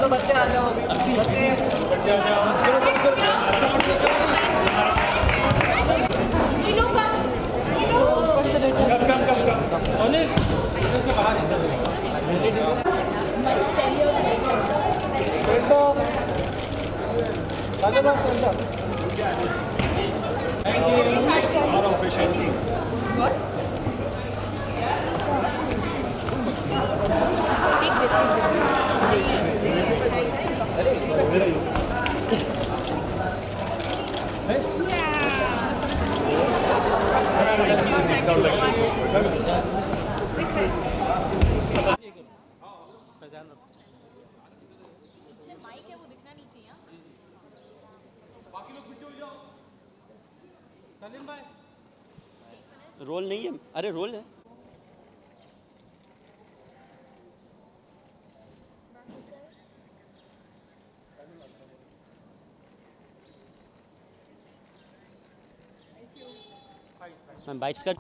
चलो बच्चे आ जाओ, बच्चे आ जाओ, चलो चलो अनिल माइक है वो दिखना नहीं चाहिए। सलीम भाई रोल नहीं है, अरे रोल है। मैम बाइट्स का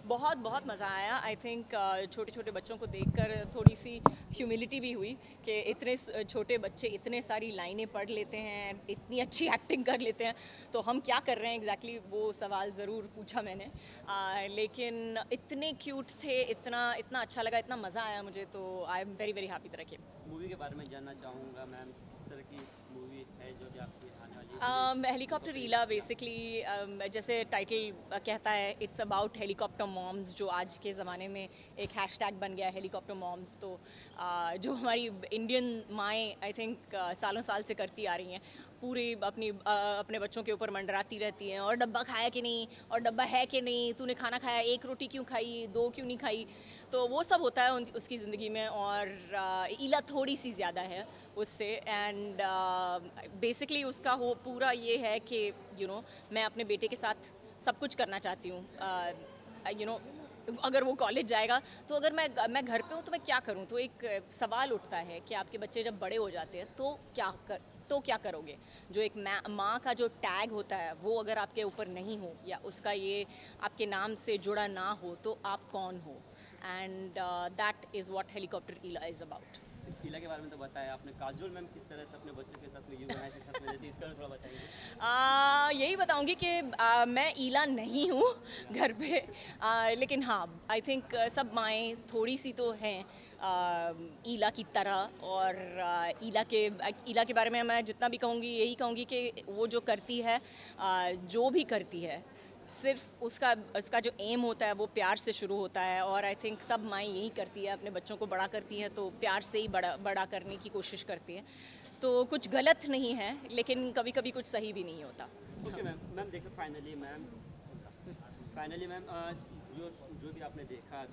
बहुत बहुत मज़ा आया। आई थिंक छोटे छोटे बच्चों को देखकर थोड़ी सी ह्यूमिलिटी भी हुई कि इतने छोटे बच्चे इतने सारी लाइनें पढ़ लेते हैं, इतनी अच्छी एक्टिंग कर लेते हैं, तो हम क्या कर रहे हैं एग्जैक्टली वो सवाल ज़रूर पूछा मैंने। लेकिन इतने क्यूट थे, इतना इतना अच्छा लगा, इतना मज़ा आया मुझे, तो I am very very happy तरह के। मूवी के बारे में जानना चाहूँगा मैम, किस तरह की मूवी है जो आपकी आने वाली है? हेलीकॉप्टर ईला बेसिकली जैसे टाइटल कहता है, इट्स अबाउट हेलीकॉप्टर मॉम्स, जो आज के ज़माने में एक हैशटैग बन गया है हेलीकॉप्टर मॉम्स। तो जो हमारी इंडियन माएँ आई थिंक सालों साल से करती आ रही हैं, पूरी अपने बच्चों के ऊपर मंडराती रहती हैं, और डब्बा खाया कि नहीं, और डब्बा है कि नहीं, तूने खाना खाया, एक रोटी क्यों खाई, दो क्यों नहीं खाई। तो वो सब होता है उसकी ज़िंदगी में, और ईला थोड़ी सी ज़्यादा है उससे। एंड बेसिकली उसका हो पूरा ये है कि मैं अपने बेटे के साथ सब कुछ करना चाहती हूँ। अगर वो कॉलेज जाएगा, तो अगर मैं घर पे हूँ तो मैं क्या करूँ। तो एक सवाल उठता है कि आपके बच्चे जब बड़े हो जाते हैं तो क्या करोगे। जो एक माँ का जो टैग होता है वो अगर आपके ऊपर नहीं हो, या उसका ये आपके नाम से जुड़ा ना हो, तो आप कौन हो। And that is what helicopter Ila is about. Ila के बारे में तो बताया आपने। काजोल मैम किस तरह से अपने बच्चों के साथ वीडियो बनाए के साथ में रहती है, इसका थोड़ा बताइए। यही बताऊंगी कि मैं ईला नहीं हूँ घर पे, लेकिन हाँ आई थिंक सब माएँ थोड़ी सी तो हैं ईला की तरह। और ईला के बारे में मैं जितना भी कहूँगी, यही कहूँगी कि वो जो करती है, जो भी करती है, सिर्फ उसका जो एम होता है वो प्यार से शुरू होता है। और आई थिंक सब माएँ यही करती है, अपने बच्चों को बड़ा करती हैं तो प्यार से ही बड़ा करने की कोशिश करती हैं। तो कुछ गलत नहीं है, लेकिन कभी कभी कुछ सही भी नहीं होता। ओके मैम देखो फाइनली मैम जो भी आपने देखा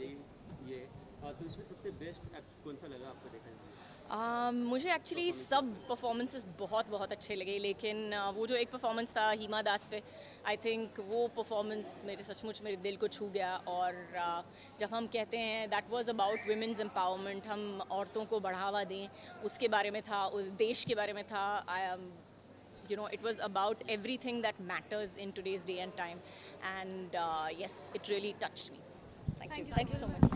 ये तो इसमें सबसे बेस्ट कौन सा लगा आपको देखा है? मुझे एक्चुअली सब परफॉर्मेंसेस बहुत बहुत अच्छे लगे, लेकिन वो जो एक परफॉर्मेंस था हीमा दास पे, आई थिंक वो परफॉर्मेंस सचमुच मेरे दिल को छू गया। और जब हम कहते हैं that was about women's empowerment, हम औरतों को बढ़ावा दें, उसके बारे में था, उस देश के बारे में था। It was about everything that matters in today's day and time, and yes, it really touched me. Thank you so much.